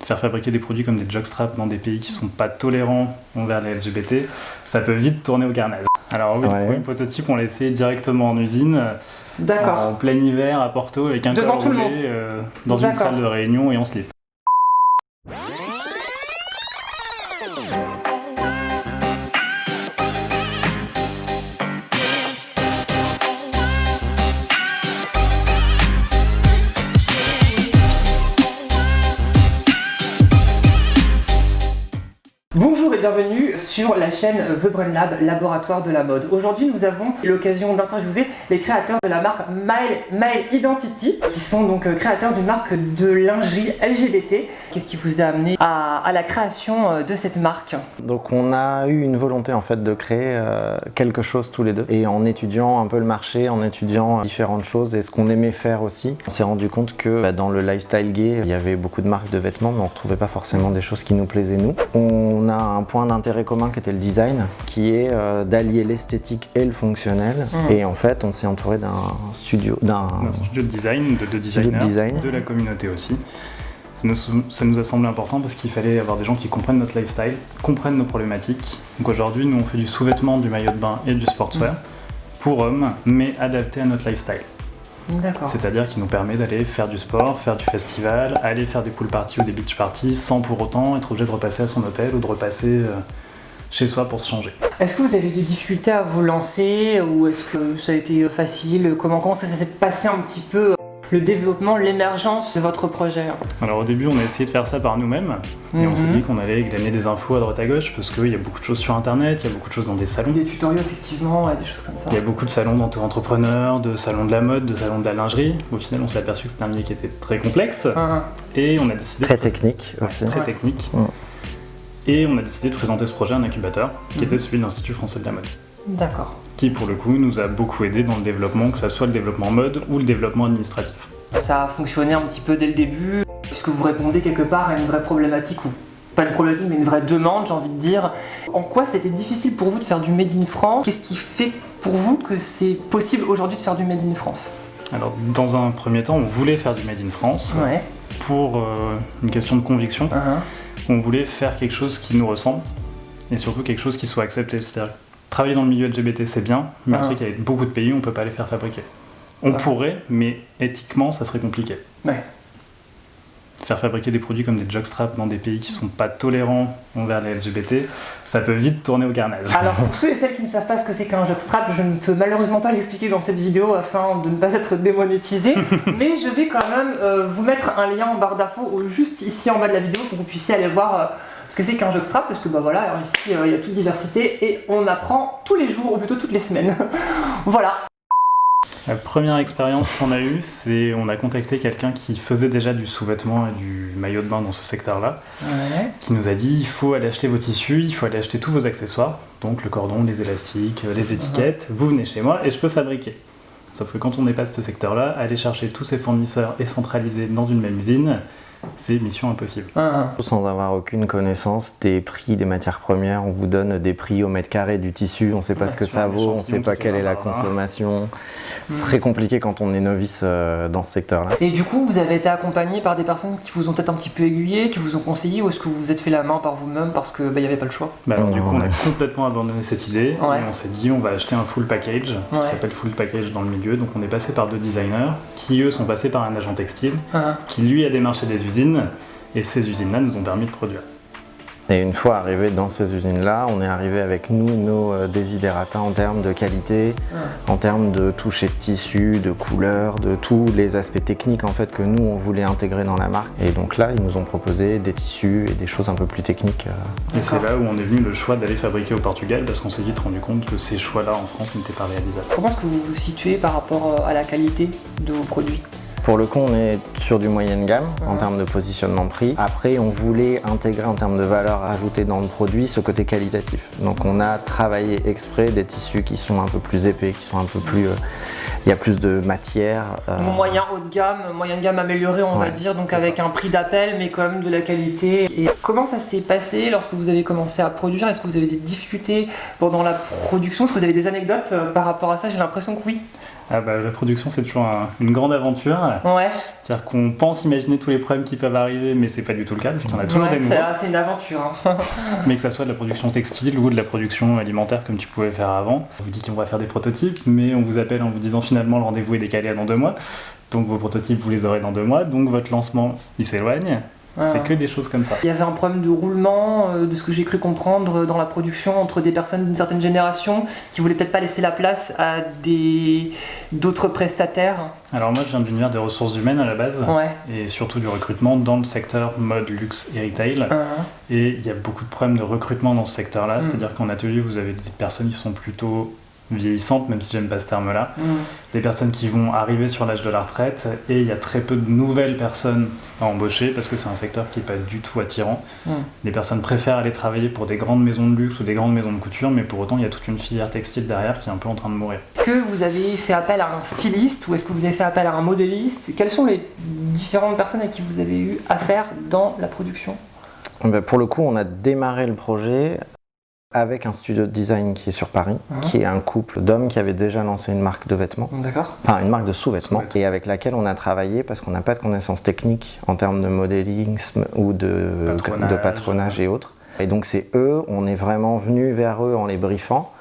Faire fabriquer des produits comme des jockstraps dans des pays qui sont pas tolérants envers les LGBT, ça peut vite tourner au carnage. Alors oui, le premier prototype, on l'a essayé directement en usine, en plein hiver à Porto, avec un col roulé dans une salle de réunion et en slip. Bonjour et bienvenue sur la chaîne The Brain Lab, laboratoire de la mode. Aujourd'hui, nous avons l'occasion d'interviewer les créateurs de la marque Male Identity, qui sont donc créateurs d'une marque de lingerie LGBT. Qu'est-ce qui vous a amené à la création de cette marque? Donc on a eu une volonté en fait de créer quelque chose tous les deux. Et en étudiant un peu le marché, en étudiant différentes choses et ce qu'on aimait faire aussi, on s'est rendu compte que dans le lifestyle gay, il y avait beaucoup de marques de vêtements, mais on ne retrouvait pas forcément des choses qui nous plaisaient nous. On a un point d'intérêt commun qui était le design, qui est d'allier l'esthétique et le fonctionnel. Et en fait, on s'est entouré d'un studio de design, de deux designers, de la communauté aussi. Ça nous a semblé important parce qu'il fallait avoir des gens qui comprennent notre lifestyle, comprennent nos problématiques. Donc aujourd'hui, nous on fait du sous-vêtement, du maillot de bain et du sportswear pour hommes, mais adapté à notre lifestyle. C'est-à-dire qui nous permet d'aller faire du sport, faire du festival, aller faire des pool parties ou des beach parties sans pour autant être obligé de repasser à son hôtel ou de repasser chez soi pour se changer. Est-ce que vous avez des difficultés à vous lancer ou est-ce que ça a été facile? Comment ça s'est passé un petit peu le développement, l'émergence de votre projet? Alors au début on a essayé de faire ça par nous-mêmes et on s'est dit qu'on allait glaner des infos à droite à gauche parce qu'il y a beaucoup de choses sur internet, il y a beaucoup de choses dans des salons. Des tutoriels effectivement, des choses comme ça. Il y a beaucoup de salons d'entrepreneurs, de salons de la mode, de salons de la lingerie. Au final on s'est aperçu que c'était un milieu qui était très complexe et on a décidé... Très technique aussi. Très technique. Et on a décidé de présenter ce projet à un incubateur qui était celui de l'Institut français de la mode. D'accord. Qui pour le coup nous a beaucoup aidé dans le développement, que ça soit le développement mode ou le développement administratif. Ça a fonctionné un petit peu dès le début, puisque vous répondez quelque part à une vraie problématique, ou pas une problématique mais une vraie demande, j'ai envie de dire. En quoi c'était difficile pour vous de faire du Made in France? Qu'est-ce qui fait pour vous que c'est possible aujourd'hui de faire du Made in France? Alors dans un premier temps on voulait faire du Made in France pour une question de conviction. On voulait faire quelque chose qui nous ressemble et surtout quelque chose qui soit accepté. C'est-à-dire travailler dans le milieu LGBT c'est bien, mais on sait qu'il y a beaucoup de pays où on ne peut pas les faire fabriquer. On pourrait, mais éthiquement ça serait compliqué. Faire fabriquer des produits comme des jockstraps dans des pays qui ne sont pas tolérants envers les LGBT, ça peut vite tourner au carnage. Alors pour ceux et celles qui ne savent pas ce que c'est qu'un jockstrap, je ne peux malheureusement pas l'expliquer dans cette vidéo afin de ne pas être démonétisé, mais je vais quand même vous mettre un lien en barre d'infos juste ici en bas de la vidéo pour que vous puissiez aller voir ce que c'est qu'un jockstrap, parce que voilà, ici il y a toute diversité et on apprend tous les jours, ou plutôt toutes les semaines. Voilà. La première expérience qu'on a eue, c'est on a contacté quelqu'un qui faisait déjà du sous-vêtement et du maillot de bain dans ce secteur-là, qui nous a dit il faut aller acheter vos tissus, il faut aller acheter tous vos accessoires, donc le cordon, les élastiques, les étiquettes, vous venez chez moi et je peux fabriquer. Sauf que quand on n'est pas de ce secteur-là, aller chercher tous ces fournisseurs et centraliser dans une même usine, c'est mission impossible. Sans avoir aucune connaissance des prix des matières premières, on vous donne des prix au mètre carré du tissu, on ne sait pas ce que ça vaut, on ne sait pas quelle est la consommation. C'est très compliqué quand on est novice dans ce secteur-là. Et du coup, vous avez été accompagné par des personnes qui vous ont peut-être un petit peu aiguillé, qui vous ont conseillé, ou est-ce que vous vous êtes fait la main par vous-même parce qu'il n'y avait pas le choix? Alors du coup, on a complètement abandonné cette idée et on s'est dit on va acheter un full package, qui s'appelle full package dans le milieu. Donc on est passé par deux designers qui eux sont passés par un agent textile qui lui a démarché des usines et ces usines-là nous ont permis de produire. Et une fois arrivé dans ces usines-là, on est arrivé avec nous, nos desiderata en termes de qualité, en termes de toucher de tissu, de couleur, de tous les aspects techniques en fait que nous on voulait intégrer dans la marque. Et donc là, ils nous ont proposé des tissus et des choses un peu plus techniques. Et c'est là où on est venu le choix d'aller fabriquer au Portugal parce qu'on s'est vite rendu compte que ces choix-là en France n'étaient pas réalisables. Comment est-ce que vous vous situez par rapport à la qualité de vos produits? Pour le coup, on est sur du moyenne gamme en termes de positionnement prix. Après, on voulait intégrer en termes de valeur ajoutée dans le produit ce côté qualitatif. Donc on a travaillé exprès des tissus qui sont un peu plus épais, qui sont un peu plus... il y a plus de matière. Moyen haut de gamme, moyen de gamme amélioré on va dire, donc avec un prix d'appel mais quand même de la qualité. Et comment ça s'est passé lorsque vous avez commencé à produire? Est-ce que vous avez des difficultés pendant la production? Est-ce que vous avez des anecdotes par rapport à ça? J'ai l'impression que oui. Ah bah, la production, c'est toujours une grande aventure. Ouais. C'est-à-dire qu'on pense imaginer tous les problèmes qui peuvent arriver, mais c'est pas du tout le cas, parce qu'il y en a toujours des nouveaux. C'est une aventure. Hein. Mais que ça soit de la production textile ou de la production alimentaire comme tu pouvais faire avant. On vous dit qu'on va faire des prototypes, mais on vous appelle en vous disant finalement le rendez-vous est décalé à dans 2 mois. Donc vos prototypes, vous les aurez dans 2 mois, donc votre lancement, il s'éloigne. C'est que des choses comme ça. Il y avait un problème de roulement, de ce que j'ai cru comprendre dans la production, entre des personnes d'une certaine génération qui voulaient peut-être pas laisser la place à d'autres prestataires. Alors moi je viens de l'univers des ressources humaines à la base, et surtout du recrutement dans le secteur mode, luxe et retail. Et il y a beaucoup de problèmes de recrutement dans ce secteur-là, c'est-à-dire qu'en atelier vous avez des personnes qui sont plutôt vieillissantes, même si j'aime pas ce terme-là, des personnes qui vont arriver sur l'âge de la retraite, et il y a très peu de nouvelles personnes à embaucher parce que c'est un secteur qui est pas du tout attirant. Les personnes préfèrent aller travailler pour des grandes maisons de luxe ou des grandes maisons de couture, mais pour autant il y a toute une filière textile derrière qui est un peu en train de mourir. Est-ce que vous avez fait appel à un styliste ou est-ce que vous avez fait appel à un modéliste? Quelles sont les différentes personnes à qui vous avez eu affaire dans la production? Pour le coup, on a démarré le projet avec un studio de design qui est sur Paris, qui est un couple d'hommes qui avait déjà lancé une marque de vêtements, enfin une marque de sous-vêtements, et avec laquelle on a travaillé parce qu'on n'a pas de connaissances techniques en termes de modeling ou de patronage et autres. Et donc c'est eux, on est vraiment venu vers eux en les briefant,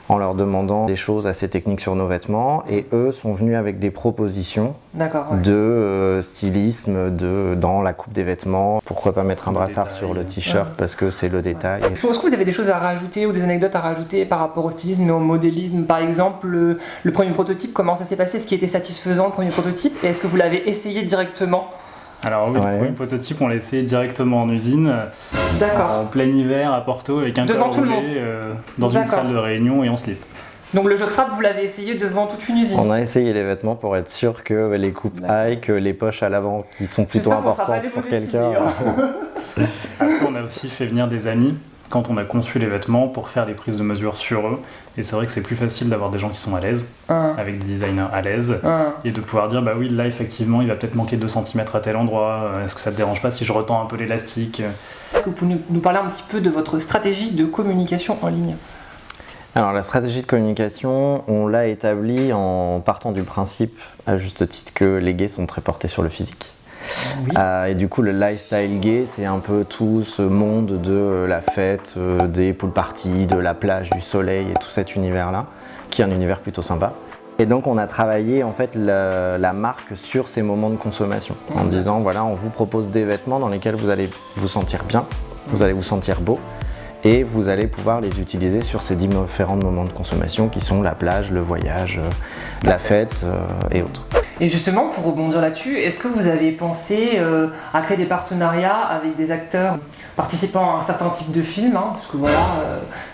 en leur demandant des choses assez techniques sur nos vêtements, et eux sont venus avec des propositions de stylisme, dans la coupe des vêtements. Pourquoi pas mettre un brassard sur le t-shirt parce que c'est le détail. Est-ce que vous avez des choses à rajouter ou des anecdotes à rajouter par rapport au stylisme et au modélisme? Par exemple, le premier prototype, comment ça s'est passé? Est-ce qu'il était satisfaisant le premier prototype? Et est-ce que vous l'avez essayé directement? Alors oui, le premier prototype, on l'a essayé directement en usine, en plein hiver à Porto, avec un col roulé dans une salle de réunion et en slip. Donc le jockstrap, vous l'avez essayé devant toute une usine? On a essayé les vêtements pour être sûr que les coupes aillent, que les poches à l'avant, qui sont plutôt importantes pour quelqu'un. Après, on a aussi fait venir des amis quand on a conçu les vêtements pour faire les prises de mesure sur eux. Et c'est vrai que c'est plus facile d'avoir des gens qui sont à l'aise, avec des designers à l'aise, et de pouvoir dire bah oui, là effectivement il va peut-être manquer 2 cm à tel endroit, est-ce que ça te dérange pas si je retends un peu l'élastique? Est-ce que vous pouvez nous parler un petit peu de votre stratégie de communication en ligne? Alors la stratégie de communication, on l'a établie en partant du principe, à juste titre, que les gays sont très portés sur le physique. Et du coup le lifestyle gay, c'est un peu tout ce monde de la fête, des pool parties, de la plage, du soleil et tout cet univers là, qui est un univers plutôt sympa. Et donc on a travaillé en fait la marque sur ces moments de consommation, en disant voilà, on vous propose des vêtements dans lesquels vous allez vous sentir bien, vous allez vous sentir beau, et vous allez pouvoir les utiliser sur ces différents moments de consommation qui sont la plage, le voyage, la fête et autres. Et justement, pour rebondir là-dessus, est-ce que vous avez pensé à créer des partenariats avec des acteurs participant à un certain type de film, parce que voilà,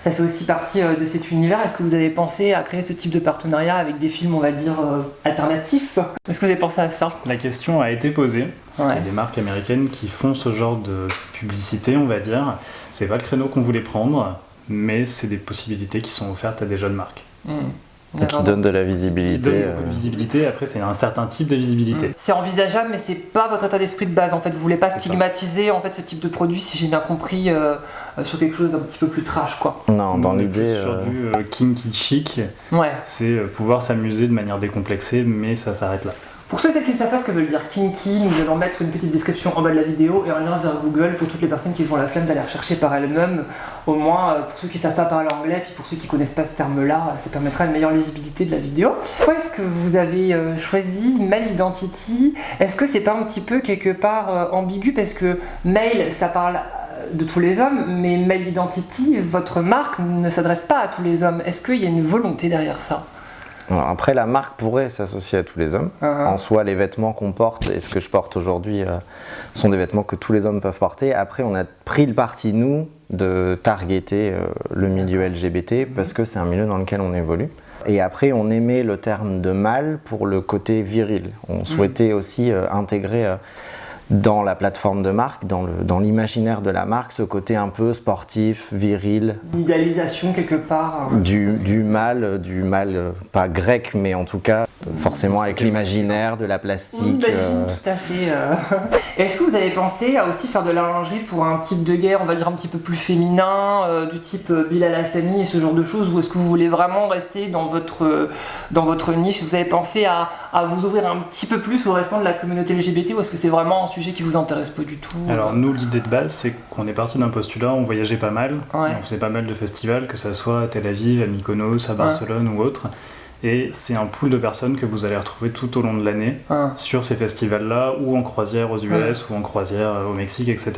ça fait aussi partie de cet univers. Est-ce que vous avez pensé à créer ce type de partenariat avec des films, on va dire, alternatifs? Est-ce que vous avez pensé à ça? La question a été posée. Il y a des marques américaines qui font ce genre de publicité, on va dire. C'est pas le créneau qu'on voulait prendre, mais c'est des possibilités qui sont offertes à des jeunes marques. Qui donne de la visibilité. Qui donne beaucoup de visibilité, après c'est un certain type de visibilité. C'est envisageable, mais c'est pas votre état d'esprit de base en fait. Vous voulez pas stigmatiser en fait ce type de produit, si j'ai bien compris, sur quelque chose d'un petit peu plus trash quoi. Non, dans l'idée. Sur du kinky chic, c'est pouvoir s'amuser de manière décomplexée, mais ça s'arrête là. Pour ceux et celles qui ne savent pas ce que veut dire kinky, nous allons mettre une petite description en bas de la vidéo et un lien vers Google pour toutes les personnes qui ont la flemme d'aller rechercher par elles-mêmes. Au moins, pour ceux qui ne savent pas parler anglais, puis pour ceux qui ne connaissent pas ce terme-là, ça permettra une meilleure lisibilité de la vidéo. Pourquoi est-ce que vous avez choisi Male Identity? Est-ce que c'est pas un petit peu quelque part ambigu? Parce que male, ça parle de tous les hommes, mais Male Identity, votre marque ne s'adresse pas à tous les hommes. Est-ce qu'il y a une volonté derrière ça? Alors après, la marque pourrait s'associer à tous les hommes. En soi, les vêtements qu'on porte et ce que je porte aujourd'hui sont des vêtements que tous les hommes peuvent porter. Après, on a pris le parti, nous, de targeter le milieu LGBT parce que c'est un milieu dans lequel on évolue. Et après, on aimait le terme de mâle pour le côté viril. On souhaitait aussi intégrer dans la plateforme de marque, dans l'imaginaire de la marque, ce côté un peu sportif, viril. L'idéalisation quelque part. Du mal, pas grec, mais en tout cas, forcément avec l'imaginaire, de la plastique. Tout à fait. Est-ce que vous avez pensé à aussi faire de la lingerie pour un type de guerre, on va dire un petit peu plus féminin, du type Bilal Hassani et ce genre de choses, ou est-ce que vous voulez vraiment rester dans votre niche? Vous avez pensé à vous ouvrir un petit peu plus au restant de la communauté LGBT, ou est-ce que c'est vraiment un sujet qui vous intéresse pas du tout? Alors nous, l'idée de base, c'est qu'on est parti d'un postulat, on voyageait pas mal, on faisait pas mal de festivals, que ça soit à Tel Aviv, à Mykonos, à Barcelone ou autre. Et c'est un pool de personnes que vous allez retrouver tout au long de l'année sur ces festivals-là, ou en croisière aux US, ou en croisière au Mexique, etc.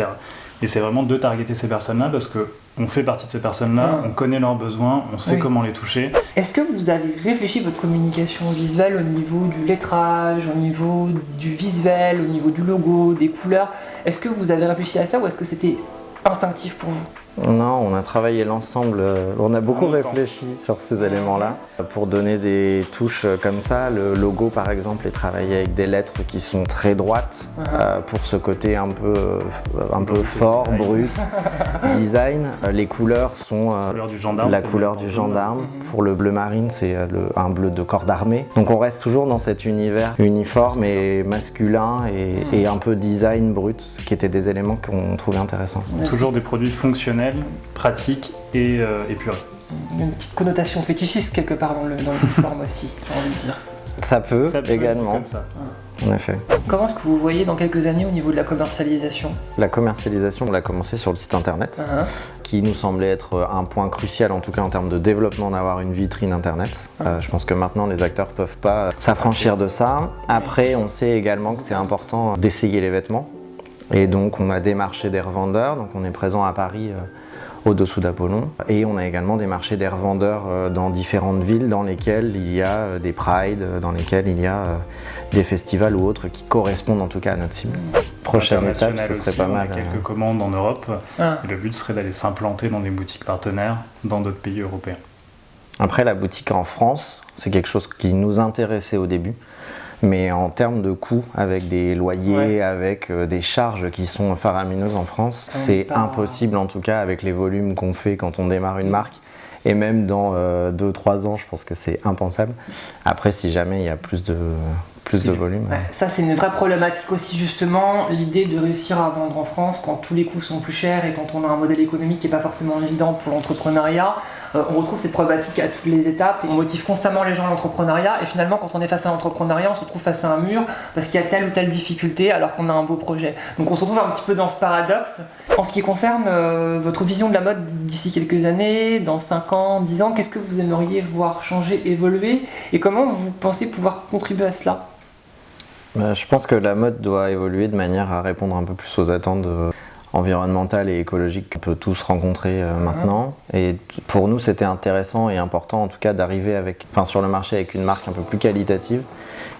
Et c'est vraiment de targeter ces personnes-là, parce qu'on fait partie de ces personnes-là, on connaît leurs besoins, on sait comment les toucher. Est-ce que vous avez réfléchi votre communication visuelle au niveau du lettrage, au niveau du visuel, au niveau du logo, des couleurs? Est-ce que vous avez réfléchi à ça, ou est-ce que c'était instinctif pour vous? Non, on a travaillé l'ensemble, on a beaucoup réfléchi sur ces éléments-là pour donner des touches comme ça. Le logo par exemple est travaillé avec des lettres qui sont très droites pour ce côté un peu fort, brut, design. Les couleurs sont la couleur du gendarme. Pour le bleu marine, c'est un bleu de corps d'armée. Donc on reste toujours dans cet univers uniforme et masculin et un peu design brut, qui étaient des éléments qu'on trouvait intéressants. Toujours des produits fonctionnels, pratique et épuré. Une petite connotation fétichiste quelque part dans l'uniforme aussi, j'ai envie de dire. Ça peut également, comme ça. En effet. Comment est-ce que vous voyez dans quelques années au niveau de la commercialisation? La commercialisation, on l'a commencé sur le site internet, qui nous semblait être un point crucial, en tout cas en termes de développement, d'avoir une vitrine internet. Je pense que maintenant les acteurs ne peuvent pas s'affranchir de ça. Après, on sait également que c'est important d'essayer les vêtements. Et donc on a démarché des revendeurs, donc on est présent à Paris au-dessous d'Apollon. Et on a également démarché des revendeurs dans différentes villes dans lesquelles il y a des prides, dans lesquelles il y a des festivals ou autres qui correspondent en tout cas à notre cible. Prochaine étape, ce serait pas mal. On a quelques commandes en Europe. Et le but serait d'aller s'implanter dans des boutiques partenaires dans d'autres pays européens. Après, la boutique en France, c'est quelque chose qui nous intéressait au début. Mais en termes de coûts, avec des loyers, avec des charges qui sont faramineuses en France, c'est impossible en tout cas avec les volumes qu'on fait quand on démarre une marque. Et même dans 2-3 ans, je pense que c'est impensable. Après, si jamais il y a plus de volume. Ça, c'est une vraie problématique aussi, justement, l'idée de réussir à vendre en France quand tous les coûts sont plus chers et quand on a un modèle économique qui n'est pas forcément évident pour l'entrepreneuriat. On retrouve cette problématique à toutes les étapes. On motive constamment les gens à l'entrepreneuriat et finalement, quand on est face à l'entrepreneuriat, on se retrouve face à un mur parce qu'il y a telle ou telle difficulté alors qu'on a un beau projet. Donc on se retrouve un petit peu dans ce paradoxe. En ce qui concerne votre vision de la mode d'ici quelques années, dans 5 ans, 10 ans, qu'est-ce que vous aimeriez voir changer, évoluer et comment vous pensez pouvoir contribuer à cela ? Je pense que la mode doit évoluer de manière à répondre un peu plus aux attentes environnementales et écologiques qu'on peut tous rencontrer maintenant. Et pour nous, c'était intéressant et important en tout cas d'arriver sur le marché avec une marque un peu plus qualitative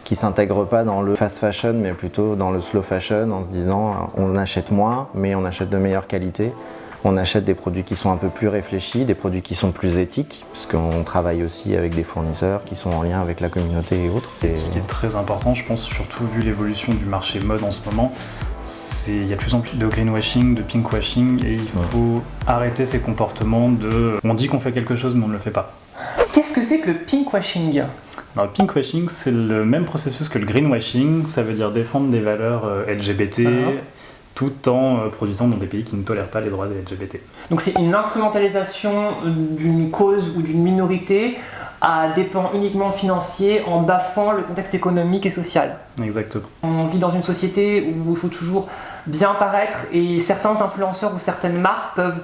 qui ne s'intègre pas dans le fast fashion mais plutôt dans le slow fashion en se disant on achète moins mais on achète de meilleure qualité. On achète des produits qui sont un peu plus réfléchis, des produits qui sont plus éthiques, puisqu'on travaille aussi avec des fournisseurs qui sont en lien avec la communauté et autres. Ce qui est très important, je pense, surtout vu l'évolution du marché mode en ce moment, il y a de plus en plus de greenwashing, de pinkwashing, et il faut arrêter ces comportements on dit qu'on fait quelque chose mais on ne le fait pas. Qu'est-ce que c'est que le pinkwashing ? Alors, le pinkwashing, c'est le même processus que le greenwashing, ça veut dire défendre des valeurs LGBT, tout en produisant dans des pays qui ne tolèrent pas les droits des LGBT. Donc c'est une instrumentalisation d'une cause ou d'une minorité à des pans uniquement financiers en bafouant le contexte économique et social. Exactement. On vit dans une société où il faut toujours bien paraître et certains influenceurs ou certaines marques peuvent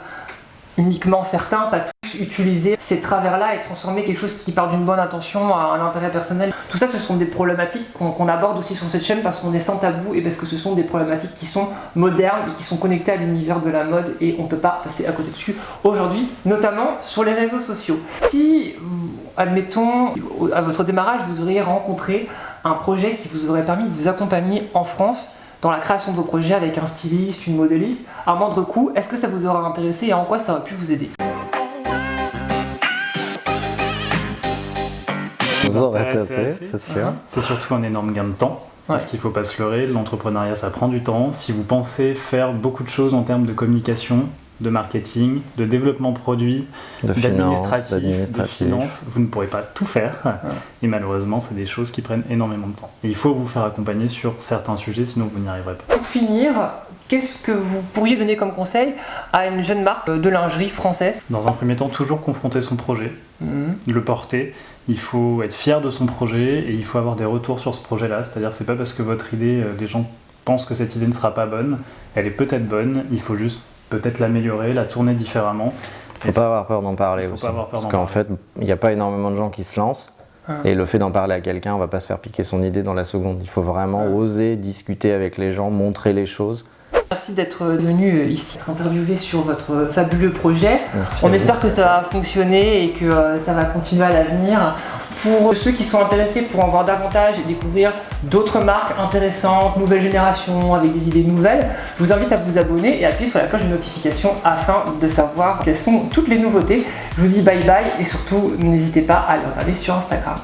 uniquement certains, pas tous, utiliser ces travers-là et transformer quelque chose qui part d'une bonne intention à un intérêt personnel. Tout ça, ce sont des problématiques qu'on aborde aussi sur cette chaîne parce qu'on est sans tabou et parce que ce sont des problématiques qui sont modernes et qui sont connectées à l'univers de la mode et on ne peut pas passer à côté dessus aujourd'hui, notamment sur les réseaux sociaux. Si, admettons, à votre démarrage, vous auriez rencontré un projet qui vous aurait permis de vous accompagner en France dans la création de vos projets avec un styliste, une modéliste, à moindre coût, est-ce que ça vous aura intéressé et en quoi ça aurait pu vous aider ? Vous aurez intéressé, c'est sûr. C'est surtout un énorme gain de temps, Parce qu'il ne faut pas se leurrer, l'entrepreneuriat ça prend du temps. Si vous pensez faire beaucoup de choses en termes de communication, de marketing, de développement produit, d'administratif, de finance, vous ne pourrez pas tout faire. Et malheureusement, c'est des choses qui prennent énormément de temps. Et il faut vous faire accompagner sur certains sujets, sinon vous n'y arriverez pas. Pour finir, qu'est-ce que vous pourriez donner comme conseil à une jeune marque de lingerie française? Dans un premier temps, toujours confronter son projet, le porter. Il faut être fier de son projet et il faut avoir des retours sur ce projet-là. C'est-à-dire que c'est pas parce que votre idée, des gens pensent que cette idée ne sera pas bonne. Elle est peut-être bonne, il faut juste peut-être l'améliorer, la tourner différemment. Il ne faut pas avoir peur d'en parler aussi. Parce qu'en fait, il n'y a pas énormément de gens qui se lancent. Et le fait d'en parler à quelqu'un, on ne va pas se faire piquer son idée dans la seconde. Il faut vraiment oser discuter avec les gens, montrer les choses. Merci d'être venu ici interviewer sur votre fabuleux projet. On espère que ça va fonctionner et que ça va continuer à l'avenir. Pour ceux qui sont intéressés pour en voir davantage et découvrir d'autres marques intéressantes, nouvelle génération, avec des idées nouvelles, je vous invite à vous abonner et appuyer sur la cloche de notification afin de savoir quelles sont toutes les nouveautés. Je vous dis bye bye et surtout n'hésitez pas à le regarder sur Instagram.